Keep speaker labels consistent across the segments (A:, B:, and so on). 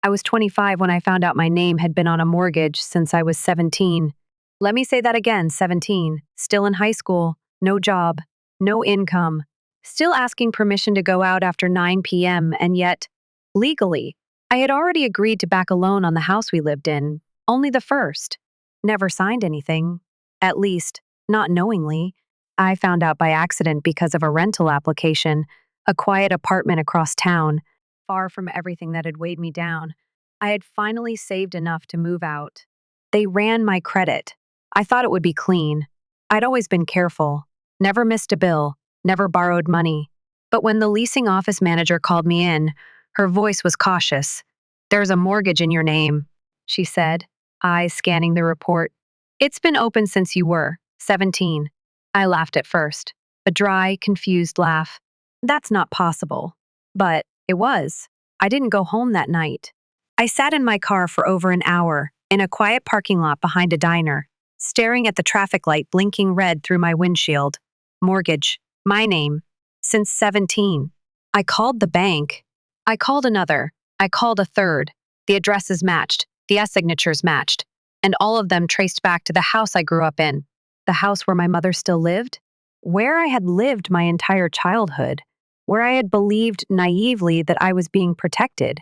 A: I was 25 when I found out my name had been on a mortgage since I was 17. Let me say that again, 17. Still in high school, no job, no income, still asking permission to go out after 9 p.m., and yet, legally, I had already agreed to back a loan on the house we lived in, only the first. Never signed anything. At least, not knowingly. I found out by accident because of a rental application, a quiet apartment across town, far from everything that had weighed me down. I had finally saved enough to move out. They ran my credit. I thought it would be clean. I'd always been careful, never missed a bill, never borrowed money. But when the leasing office manager called me in, her voice was cautious. "There's a mortgage in your name," she said, eyes scanning the report. "It's been open since you were 17. I laughed at first, a dry, confused laugh. That's not possible. But it was. I didn't go home that night. I sat in my car for over an hour, in a quiet parking lot behind a diner, staring at the traffic light blinking red through my windshield. Mortgage. My name. Since 17. I called the bank. I called another. I called a third. The addresses matched. The signatures matched. And all of them traced back to the house I grew up in. The house where my mother still lived? Where I had lived my entire childhood. Where I had believed naively that I was being protected.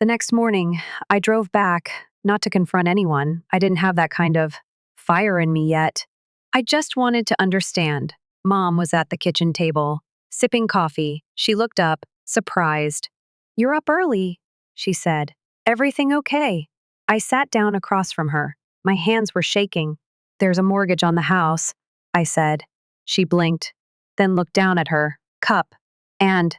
A: The next morning, I drove back, not to confront anyone. I didn't have that kind of fire in me yet. I just wanted to understand. Mom was at the kitchen table, sipping coffee. She looked up, surprised. "You're up early," she said. "Everything okay?" I sat down across from her. My hands were shaking. "There's a mortgage on the house," I said. She blinked, then looked down at her cup. "And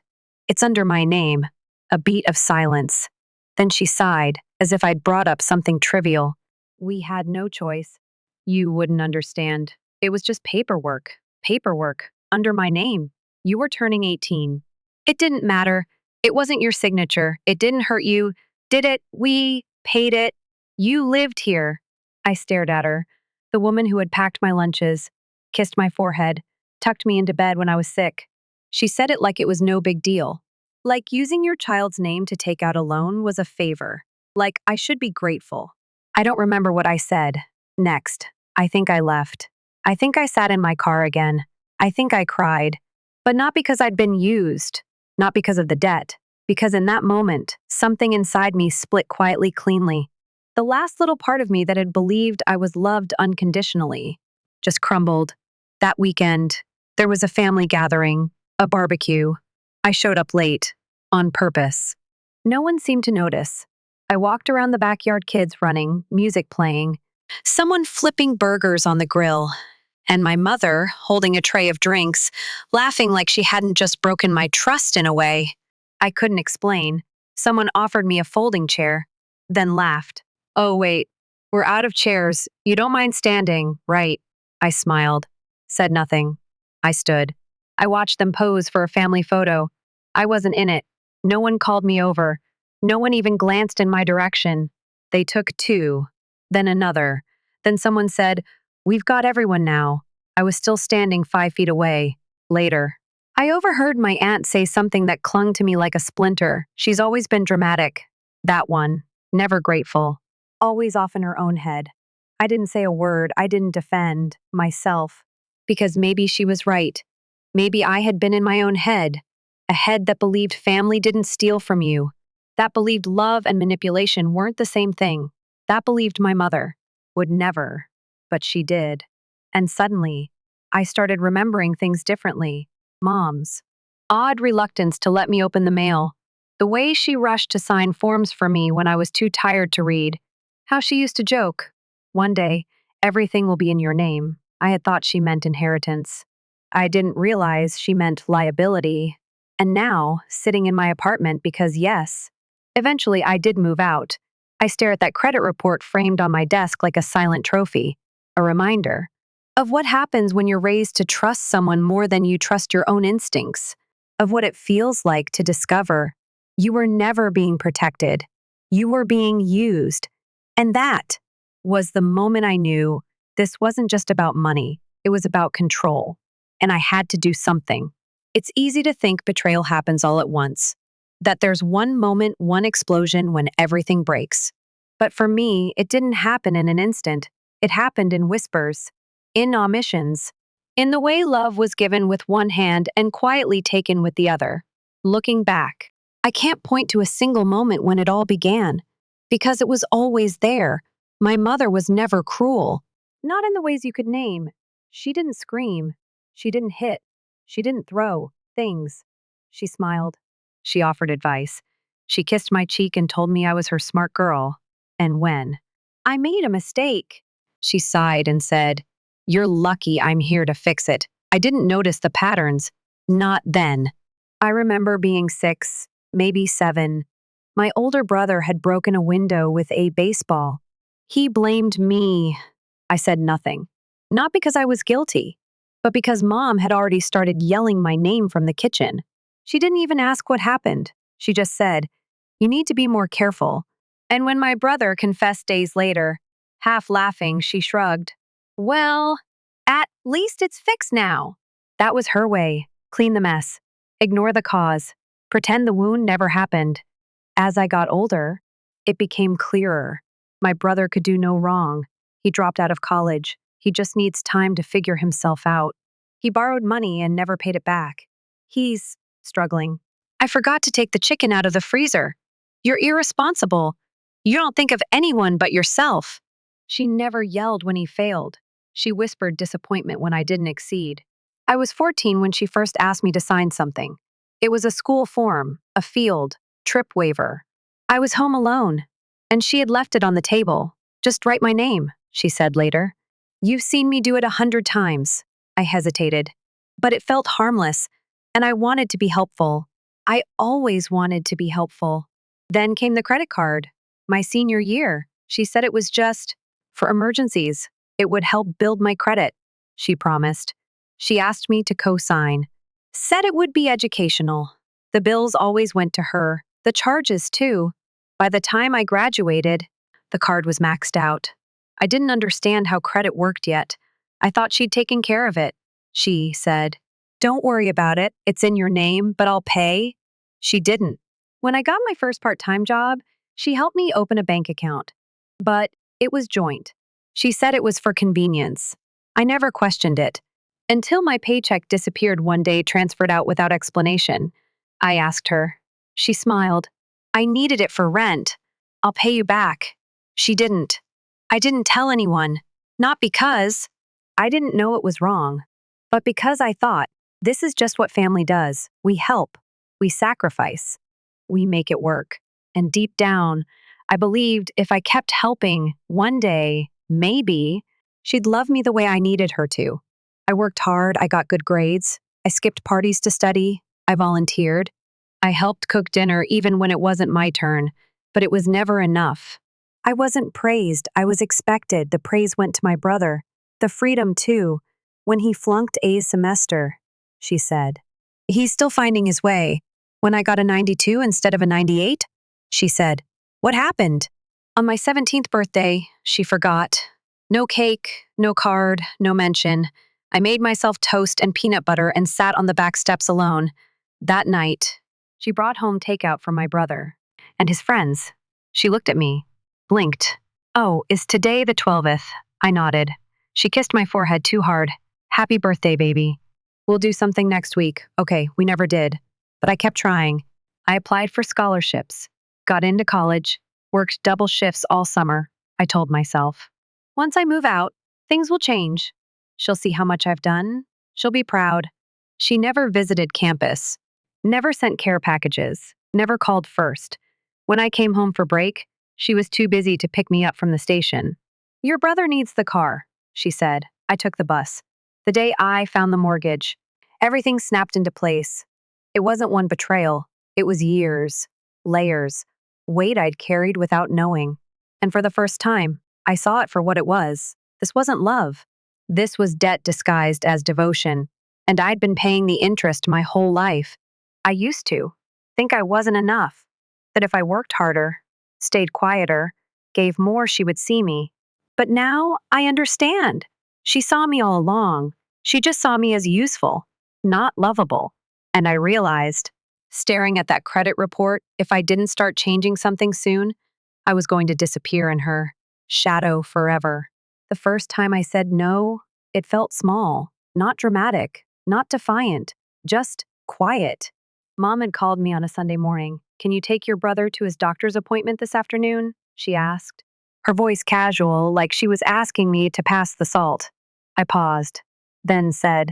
A: it's under my name." A beat of silence. Then she sighed, as if I'd brought up something trivial. "We had no choice. You wouldn't understand. It was just paperwork. Paperwork. Under my name. You were turning 18. It didn't matter. It wasn't your signature. It didn't hurt you. Did it? We paid it. You lived here." I stared at her. The woman who had packed my lunches, kissed my forehead, tucked me into bed when I was sick. She said it like it was no big deal. Like using your child's name to take out a loan was a favor. Like I should be grateful. I don't remember what I said. Next, I think I left. I think I sat in my car again. I think I cried. But not because I'd been used. Not because of the debt. Because in that moment, something inside me split quietly cleanly. The last little part of me that had believed I was loved unconditionally just crumbled. That weekend, there was a family gathering, a barbecue. I showed up late, on purpose. No one seemed to notice. I walked around the backyard, kids running, music playing, someone flipping burgers on the grill, and my mother holding a tray of drinks, laughing like she hadn't just broken my trust in a way. I couldn't explain. Someone offered me a folding chair, then laughed. "Oh, wait, we're out of chairs. You don't mind standing, right?" I smiled, said nothing. I stood. I watched them pose for a family photo. I wasn't in it. No one called me over. No one even glanced in my direction. They took two, then another. Then someone said, "We've got everyone now." I was still standing 5 feet away. Later, I overheard my aunt say something that clung to me like a splinter. She's always been dramatic. That one. Never grateful. Always off in her own head. I didn't say a word. I didn't defend myself. Because maybe she was right. Maybe I had been in my own head. A head that believed family didn't steal from you. That believed love and manipulation weren't the same thing. That believed my mother would never. But she did. And suddenly, I started remembering things differently. Mom's odd reluctance to let me open the mail. The way she rushed to sign forms for me when I was too tired to read. How she used to joke. "One day, everything will be in your name." I had thought she meant inheritance. I didn't realize she meant liability. And now, sitting in my apartment because yes, eventually I did move out. I stare at that credit report framed on my desk like a silent trophy. A reminder of what happens when you're raised to trust someone more than you trust your own instincts. Of what it feels like to discover you were never being protected. You were being used. And that was the moment I knew this wasn't just about money. It was about control. And I had to do something. It's easy to think betrayal happens all at once. that there's one moment, one explosion when everything breaks. But for me, it didn't happen in an instant. It happened in whispers, in omissions, in the way love was given with one hand and quietly taken with the other. Looking back, I can't point to a single moment when it all began, because it was always there. My mother was never cruel, not in the ways you could name. She didn't scream. She didn't hit. She didn't throw things. She smiled. She offered advice. She kissed my cheek and told me I was her smart girl. And when I made a mistake, she sighed and said, "You're lucky I'm here to fix it. I didn't notice the patterns. Not then." I remember being 6, maybe 7. My older brother had broken a window with a baseball. He blamed me. I said nothing. Not because I was guilty, but because Mom had already started yelling my name from the kitchen. She didn't even ask what happened. She just said, "You need to be more careful." And when my brother confessed days later, half laughing, she shrugged. "Well, at least it's fixed now." That was her way. Clean the mess. Ignore the cause. Pretend the wound never happened. As I got older, it became clearer. My brother could do no wrong. He dropped out of college. He just needs time to figure himself out. He borrowed money and never paid it back. He's struggling. "I forgot to take the chicken out of the freezer. You're irresponsible. You don't think of anyone but yourself." She never yelled when he failed. She whispered disappointment when I didn't exceed. I was 14 when she first asked me to sign something. It was a school form, a field, trip waiver. I was home alone, and she had left it on the table. "Just write my name," she said later. "You've seen me do it 100 times." I hesitated, but it felt harmless, and I wanted to be helpful. I always wanted to be helpful. Then came the credit card. My senior year, she said it was just for emergencies. It would help build my credit, she promised. She asked me to co-sign. Said it would be educational. The bills always went to her, the charges too. By the time I graduated, the card was maxed out. I didn't understand how credit worked yet. I thought she'd taken care of it. She said, "Don't worry about it. It's in your name, but I'll pay." She didn't. When I got my first part-time job, she helped me open a bank account. But it was joint. She said it was for convenience. I never questioned it. Until my paycheck disappeared one day, transferred out without explanation. I asked her. She smiled. "I needed it for rent. I'll pay you back." She didn't. I didn't tell anyone. Not because I didn't know it was wrong, but because I thought, this is just what family does. We help. We sacrifice. We make it work. And deep down, I believed if I kept helping, one day, maybe, she'd love me the way I needed her to. I worked hard, I got good grades, I skipped parties to study, I volunteered. I helped cook dinner even when it wasn't my turn, but it was never enough. I wasn't praised, I was expected. The praise went to my brother. The freedom, too. When he flunked a semester, she said. "He's still finding his way." When I got a 92 instead of a 98, she said. "What happened?" On my 17th birthday, she forgot. No cake, no card, no mention. I made myself toast and peanut butter and sat on the back steps alone. That night, she brought home takeout from my brother and his friends. She looked at me, blinked. "Oh, is today the 12th? I nodded. She kissed my forehead too hard. "Happy birthday, baby. We'll do something next week." Okay, we never did. But I kept trying. I applied for scholarships, got into college, worked double shifts all summer. I told myself, once I move out, things will change. She'll see how much I've done. She'll be proud. She never visited campus, never sent care packages, never called first. When I came home for break, she was too busy to pick me up from the station. "Your brother needs the car," she said. I took the bus. The day I found the mortgage, everything snapped into place. It wasn't one betrayal. It was years, layers, weight I'd carried without knowing. And for the first time, I saw it for what it was. This wasn't love. This was debt disguised as devotion. And I'd been paying the interest my whole life. I used to think I wasn't enough, that if I worked harder, stayed quieter, gave more, she would see me. But now I understand. She saw me all along. She just saw me as useful, not lovable. And I realized staring at that credit report. If I didn't start changing something soon, I was going to disappear in her shadow forever. The first time I said no, it felt small, not dramatic, not defiant, just quiet. Mom had called me on a Sunday morning. "Can you take your brother to his doctor's appointment this afternoon?" she asked. Her voice casual, like she was asking me to pass the salt. I paused, then said,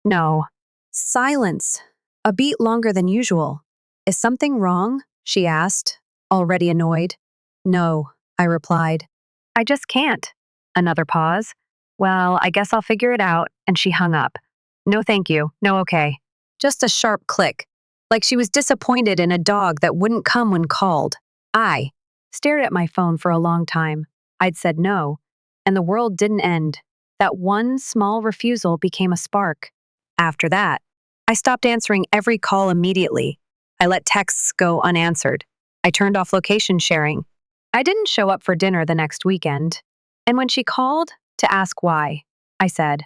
A: "No." Silence. A beat longer than usual. "Is something wrong?" she asked, already annoyed. "No," I replied. "I just can't." Another pause. "Well, I guess I'll figure it out," and she hung up. "No, thank you. No, okay." Just a sharp click, like she was disappointed in a dog that wouldn't come when called. I stared at my phone for a long time. I'd said no, and the world didn't end. That one small refusal became a spark. After that, I stopped answering every call immediately. I let texts go unanswered. I turned off location sharing. I didn't show up for dinner the next weekend. And when she called to ask why, I said,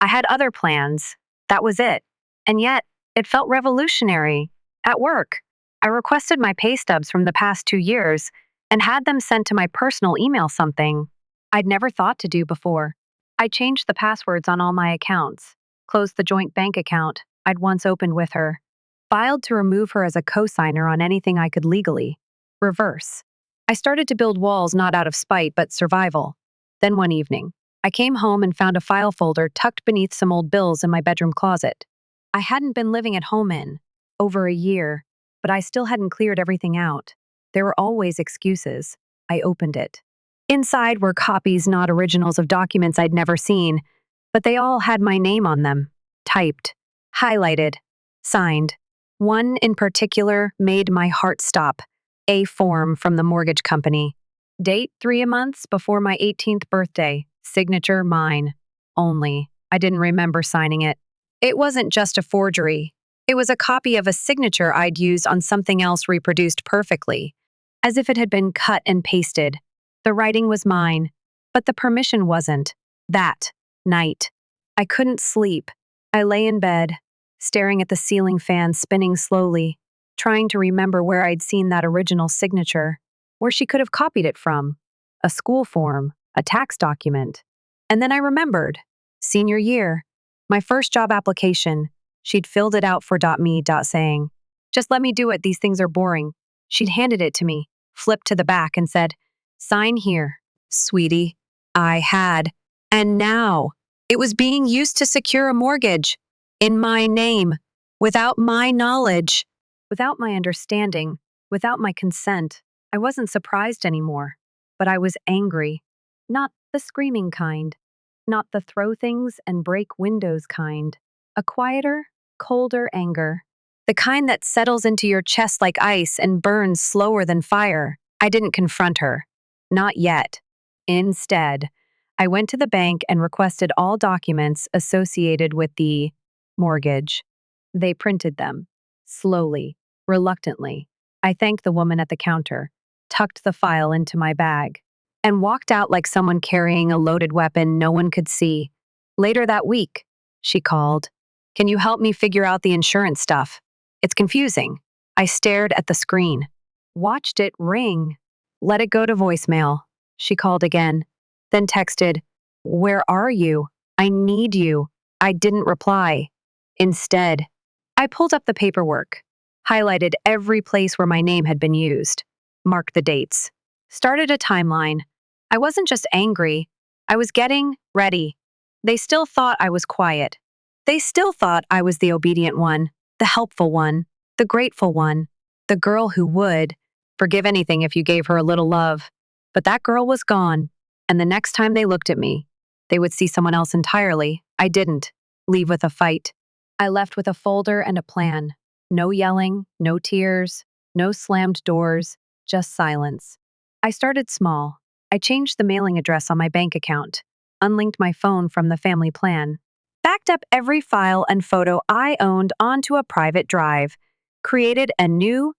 A: I had other plans. That was it. And yet, it felt revolutionary. At work, I requested my pay stubs from the past 2 years and had them sent to my personal email, something I'd never thought to do before. I changed the passwords on all my accounts, closed the joint bank account I'd once opened with her, filed to remove her as a cosigner on anything I could legally reverse. I started to build walls not out of spite but survival. Then one evening, I came home and found a file folder tucked beneath some old bills in my bedroom closet. I hadn't been living at home in over a year, but I still hadn't cleared everything out. There were always excuses. I opened it. Inside were copies, not originals, of documents I'd never seen, but they all had my name on them, typed, highlighted, signed. One in particular made my heart stop. A form from the mortgage company. Date 3 months before my 18th birthday. Signature mine. Only, I didn't remember signing it. It wasn't just a forgery. It was a copy of a signature I'd used on something else reproduced perfectly, as if it had been cut and pasted. The writing was mine, but the permission wasn't. That night, I couldn't sleep. I lay in bed, staring at the ceiling fan spinning slowly, trying to remember where I'd seen that original signature, where she could have copied it from. A school form, a tax document. And then I remembered. Senior year. My first job application. She'd filled it out for .me. Saying, "Just let me do it, these things are boring." She'd handed it to me, flipped to the back and said, "Sign here." Sweetie, I had. And now, it was being used to secure a mortgage. In my name. Without my knowledge. Without my understanding. Without my consent. I wasn't surprised anymore. But I was angry. Not the screaming kind. Not the throw things and break windows kind. A quieter, colder anger. The kind that settles into your chest like ice and burns slower than fire. I didn't confront her. Not yet. Instead, I went to the bank and requested all documents associated with the mortgage. They printed them. Slowly, reluctantly. I thanked the woman at the counter, tucked the file into my bag, and walked out like someone carrying a loaded weapon no one could see. Later that week, she called. "Can you help me figure out the insurance stuff? It's confusing." I stared at the screen, watched it ring, let it go to voicemail. She called again, then texted, "Where are you? I need you." I didn't reply. Instead, I pulled up the paperwork, highlighted every place where my name had been used, marked the dates, started a timeline. I wasn't just angry, I was getting ready. They still thought I was quiet. They still thought I was the obedient one, the helpful one, the grateful one, the girl who would forgive anything if you gave her a little love. But that girl was gone, and the next time they looked at me, they would see someone else entirely. I didn't leave with a fight. I left with a folder and a plan. No yelling, no tears, no slammed doors, just silence. I started small. I changed the mailing address on my bank account, unlinked my phone from the family plan, backed up every file and photo I owned onto a private drive, created a new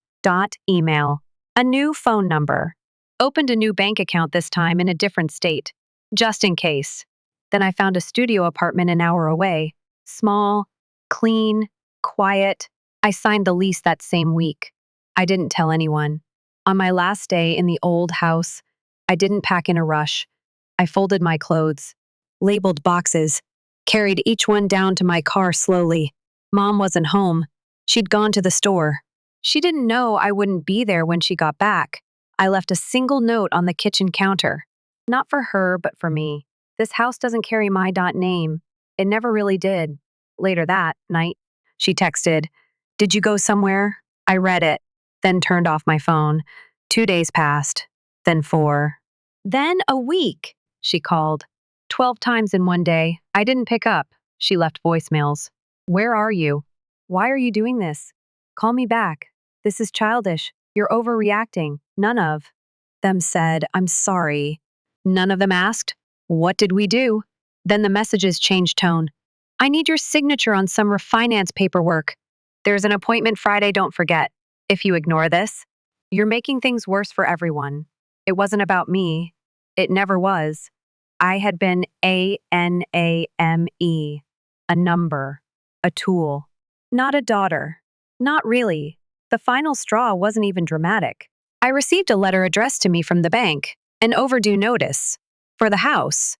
A: email, a new phone number, opened a new bank account, this time in a different state, just in case. Then I found a studio apartment an hour away, small, clean, quiet. I signed the lease that same week. I didn't tell anyone. On my last day in the old house, I didn't pack in a rush. I folded my clothes, labeled boxes, carried each one down to my car slowly. Mom wasn't home. She'd gone to the store. She didn't know I wouldn't be there when she got back. I left a single note on the kitchen counter. Not for her, but for me. This house doesn't carry my name. It never really did. Later that night, she texted, "Did you go somewhere?" I read it, then turned off my phone. 2 days passed, then 4. Then a week, she called. 12 times in one day. I didn't pick up. She left voicemails. "Where are you? Why are you doing this? Call me back. This is childish. You're overreacting." None of them said, "I'm sorry." None of them asked, "What did we do?" Then the messages changed tone. "I need your signature on some refinance paperwork. There's an appointment Friday, don't forget. If you ignore this, you're making things worse for everyone." It wasn't about me. It never was. I had been ANAME, a number, a tool, not a daughter. Not really. The final straw wasn't even dramatic. I received a letter addressed to me from the bank, an overdue notice. For the house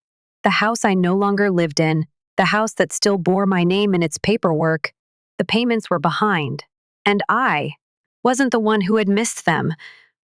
A: I no longer lived in, the house that still bore my name in its paperwork. The payments were behind, and I wasn't the one who had missed them,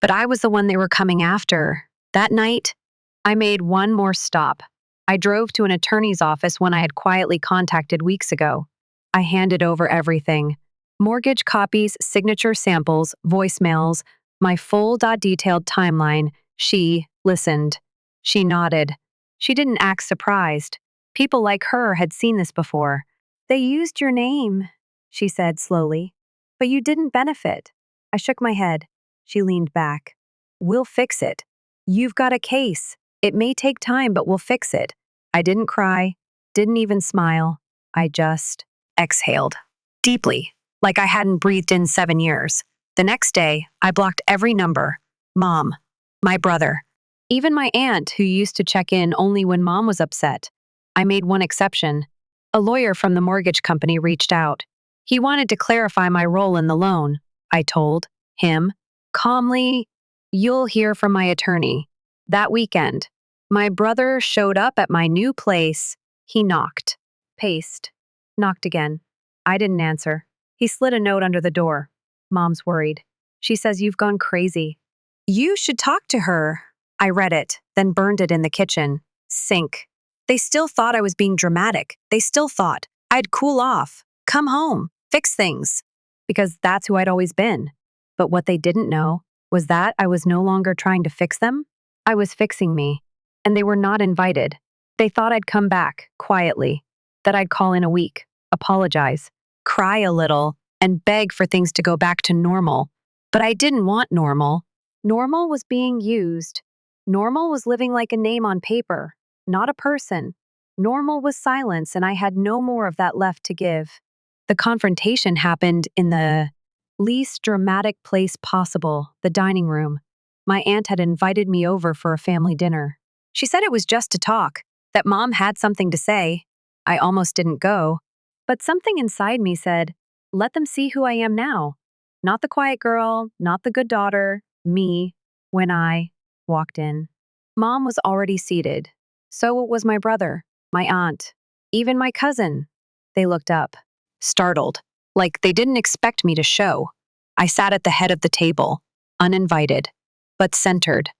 A: but I was the one they were coming after. That night, I made one more stop. I drove to an attorney's office one I had quietly contacted weeks ago. I handed over everything. Mortgage copies, signature samples, voicemails, my full detailed timeline. She listened. She nodded. She didn't act surprised. People like her had seen this before. "They used your name," she said slowly, "but you didn't benefit." I shook my head. She leaned back. "We'll fix it. You've got a case. It may take time, but we'll fix it." I didn't cry, didn't even smile. I just exhaled. Deeply, like I hadn't breathed in 7 years. The next day, I blocked every number. Mom, my brother, even my aunt, who used to check in only when Mom was upset. I made one exception. A lawyer from the mortgage company reached out. He wanted to clarify my role in the loan. I told him, calmly, "You'll hear from my attorney." That weekend, my brother showed up at my new place. He knocked. Paced. Knocked again. I didn't answer. He slid a note under the door. "Mom's worried. She says you've gone crazy. You should talk to her." I read it, then burned it in the kitchen. Sink. They still thought I was being dramatic. They still thought I'd cool off, come home, fix things, because that's who I'd always been. But what they didn't know was that I was no longer trying to fix them. I was fixing me, and they were not invited. They thought I'd come back, quietly, that I'd call in a week, apologize, cry a little, and beg for things to go back to normal. But I didn't want normal. Normal was being used. Normal was living like a name on paper, not a person. Normal was silence, and I had no more of that left to give. The confrontation happened in the least dramatic place possible, the dining room. My aunt had invited me over for a family dinner. She said it was just to talk, that Mom had something to say. I almost didn't go, but something inside me said, let them see who I am now. Not the quiet girl, not the good daughter, me, when I walked in. Mom was already seated. So was my brother, my aunt, even my cousin. They looked up, startled, like they didn't expect me to show. I sat at the head of the table, uninvited, but centered.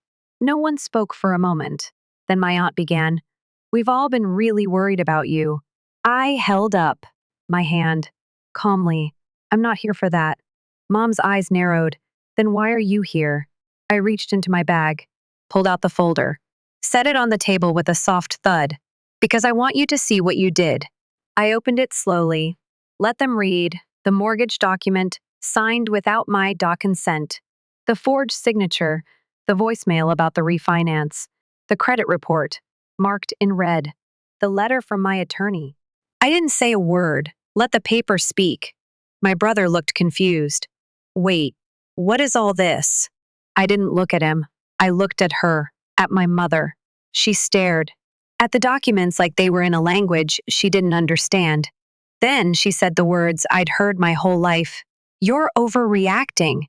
A: No one spoke for a moment. Then my aunt began, "We've all been really worried about you." I held up my hand, calmly. "I'm not here for that." Mom's eyes narrowed. "Then why are you here?" I reached into my bag, pulled out the folder, set it on the table with a soft thud. "Because I want you to see what you did." I opened it slowly. Let them read the mortgage document signed without my consent, the forged signature, the voicemail about the refinance, the credit report, marked in red, the letter from my attorney. I didn't say a word. Let the paper speak. My brother looked confused. "Wait, what is all this?" I didn't look at him. I looked at her, at my mother. She stared at the documents like they were in a language she didn't understand. Then she said the words I'd heard my whole life. You're overreacting.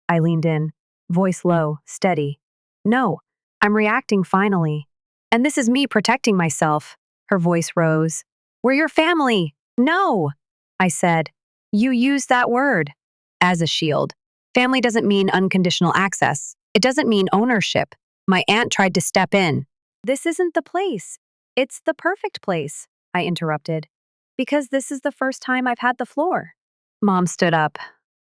A: I leaned in, voice low, steady. No, I'm reacting finally. And this is me protecting myself. Her voice rose. We're your family. No, I said. You used that word. As a shield. Family doesn't mean unconditional access. It doesn't mean ownership. My aunt tried to step in. This isn't the place. It's the perfect place, I interrupted. Because this is the first time I've had the floor. Mom stood up.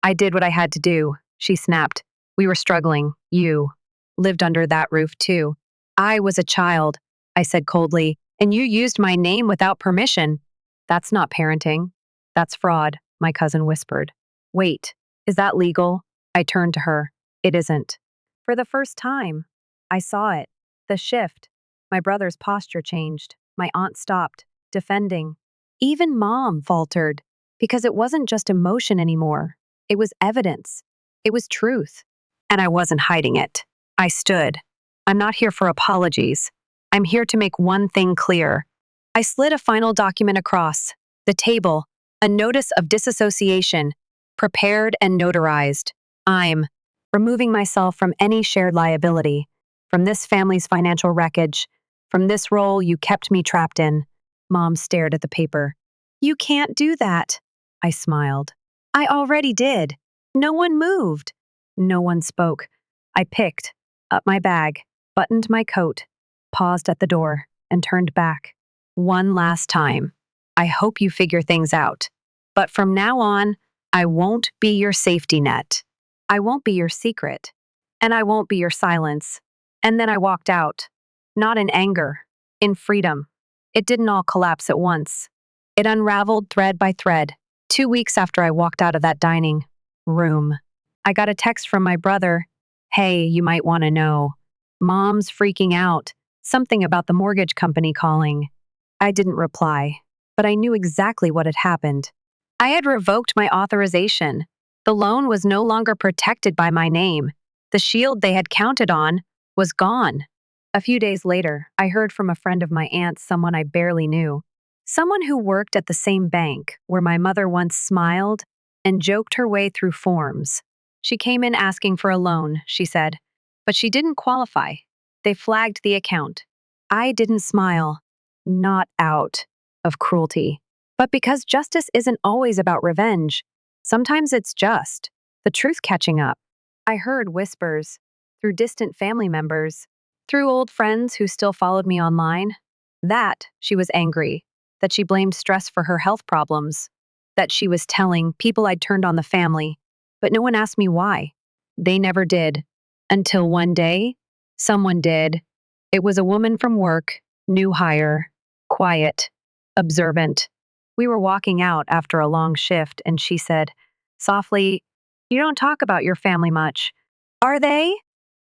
A: I did what I had to do, she snapped. We were struggling. You lived under that roof too. I was a child, I said coldly, and you used my name without permission. That's not parenting. That's fraud, my cousin whispered. Wait, is that legal? I turned to her. It isn't. For the first time, I saw it. The shift. My brother's posture changed. My aunt stopped, defending. Even Mom faltered, because it wasn't just emotion anymore. It was evidence. It was truth. And I wasn't hiding it. I stood. I'm not here for apologies. I'm here to make one thing clear. I slid a final document across the table, a notice of disassociation, prepared and notarized. I'm removing myself from any shared liability, from this family's financial wreckage, from this role you kept me trapped in. Mom stared at the paper. You can't do that. I smiled. I already did. No one moved. No one spoke. I picked up my bag, buttoned my coat, paused at the door, and turned back. One last time. I hope you figure things out. But from now on, I won't be your safety net. I won't be your secret. And I won't be your silence. And then I walked out. Not in anger, in freedom. It didn't all collapse at once. It unraveled thread by thread. 2 weeks after I walked out of that dining room, I got a text from my brother. Hey, you might want to know. Mom's freaking out. Something about the mortgage company calling. I didn't reply, but I knew exactly what had happened. I had revoked my authorization. The loan was no longer protected by my name. The shield they had counted on was gone. A few days later, I heard from a friend of my aunt's, someone I barely knew. Someone who worked at the same bank where my mother once smiled and joked her way through forms. She came in asking for a loan, she said, but she didn't qualify. They flagged the account. I didn't smile, not out of cruelty, but because justice isn't always about revenge. Sometimes it's just the truth catching up. I heard whispers through distant family members, through old friends who still followed me online, that she was angry, that she blamed stress for her health problems, that she was telling people I'd turned on the family, but no one asked me why. They never did. Until one day, someone did. It was a woman from work, new hire, quiet, observant. We were walking out after a long shift, and she said, softly, you don't talk about your family much. Are they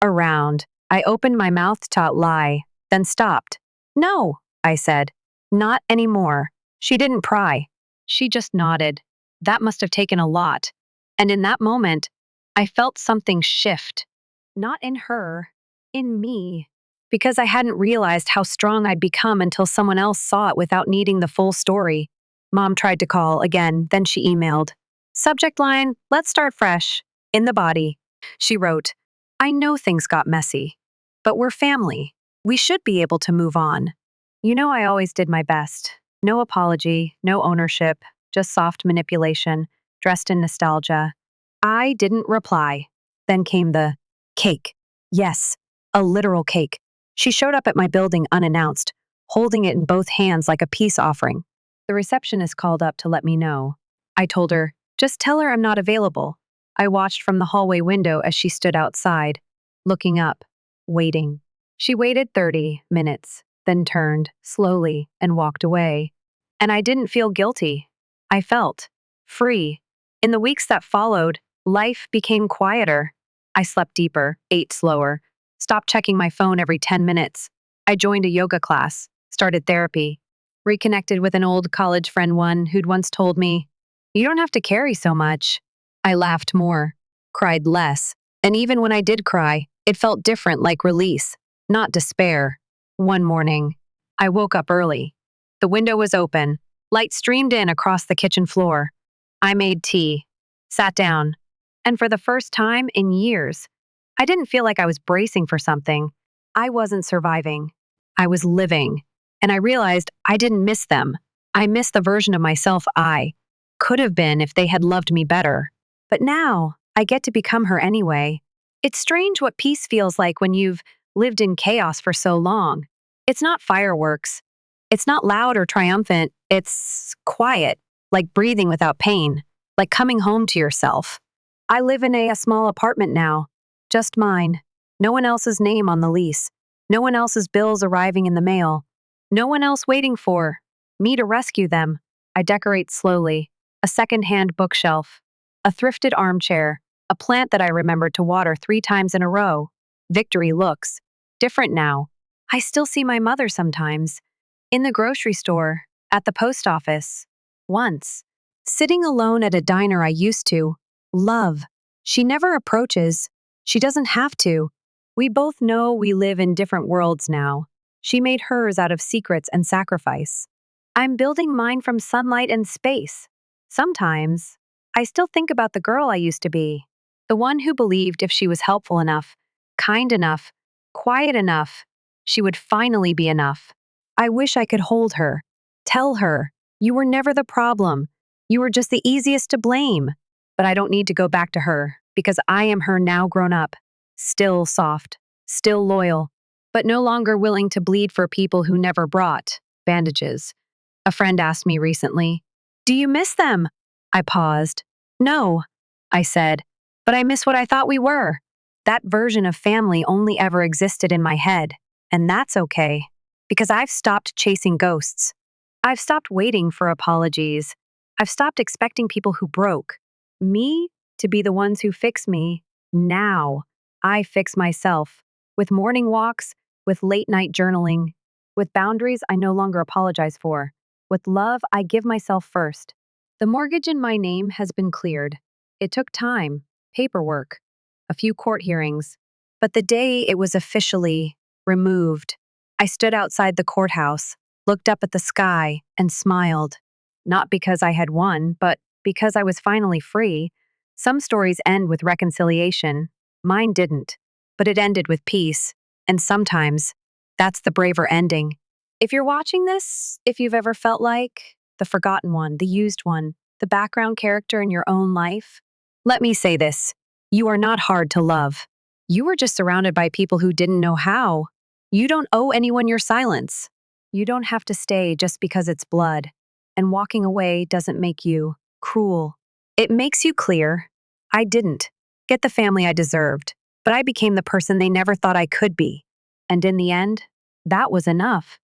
A: around? I opened my mouth to lie, then stopped. No, I said. Not anymore. She didn't pry. She just nodded. That must have taken a lot. And in that moment, I felt something shift. Not in her, in me. Because I hadn't realized how strong I'd become until someone else saw it without needing the full story. Mom tried to call again, then she emailed. Subject line, let's start fresh. In the body. She wrote, I know things got messy, but we're family. We should be able to move on. You know, I always did my best. No apology, no ownership, just soft manipulation, dressed in nostalgia. I didn't reply. Then came the cake. Yes, a literal cake. She showed up at my building unannounced, holding it in both hands like a peace offering. The receptionist called up to let me know. I told her, just tell her I'm not available. I watched from the hallway window as she stood outside, looking up, waiting. She waited 30 minutes, then turned slowly and walked away. And I didn't feel guilty. I felt free. In the weeks that followed, life became quieter. I slept deeper, ate slower, stopped checking my phone every 10 minutes. I joined a yoga class, started therapy, reconnected with an old college friend, one who'd once told me, you don't have to carry so much. I laughed more, cried less, and even when I did cry, it felt different, like release, not despair. One morning, I woke up early. The window was open. Light streamed in across the kitchen floor. I made tea. sat down, and for the first time in years, I didn't feel like I was bracing for something. I wasn't surviving. I was living. And I realized I didn't miss them. I missed the version of myself I could have been if they had loved me better. But now, I get to become her anyway. It's strange what peace feels like when you've lived in chaos for so long. It's not fireworks. It's not loud or triumphant. It's quiet, like breathing without pain, like coming home to yourself. I live in a small apartment now, just mine. No one else's name on the lease. No one else's bills arriving in the mail. No one else waiting for me to rescue them. I decorate slowly. A second-hand bookshelf. A thrifted armchair. A plant that I remembered to water 3 times in a row. Victory looks different now. I still see my mother sometimes. In the grocery store. At the post office. Once. Sitting alone at a diner I used to love. She never approaches. She doesn't have to. We both know we live in different worlds now. She made hers out of secrets and sacrifice. I'm building mine from sunlight and space. Sometimes, I still think about the girl I used to be. The one who believed if she was helpful enough, kind enough, quiet enough, she would finally be enough. I wish I could hold her. Tell her, you were never the problem. You were just the easiest to blame. But I don't need to go back to her, because I am her now grown up. Still soft, still loyal, but no longer willing to bleed for people who never brought bandages. A friend asked me recently, "Do you miss them?" I paused. "No," I said, "but I miss what I thought we were." That version of family only ever existed in my head, and that's okay, because I've stopped chasing ghosts. I've stopped waiting for apologies. I've stopped expecting people who broke me to be the ones who fix me. Now, I fix myself. With morning walks, with late night journaling, with boundaries I no longer apologize for. With love I give myself first. The mortgage in my name has been cleared. It took time, paperwork, a few court hearings. But the day it was officially removed, I stood outside the courthouse, looked up at the sky, and smiled. Not because I had won, but because I was finally free. Some stories end with reconciliation. Mine didn't. But it ended with peace. And sometimes, that's the braver ending. If you're watching this, if you've ever felt like the forgotten one, the used one, the background character in your own life, let me say this. You are not hard to love. You were just surrounded by people who didn't know how. You don't owe anyone your silence. You don't have to stay just because it's blood. And walking away doesn't make you cruel. It makes you clear. I didn't get the family I deserved, but I became the person they never thought I could be. And in the end, that was enough.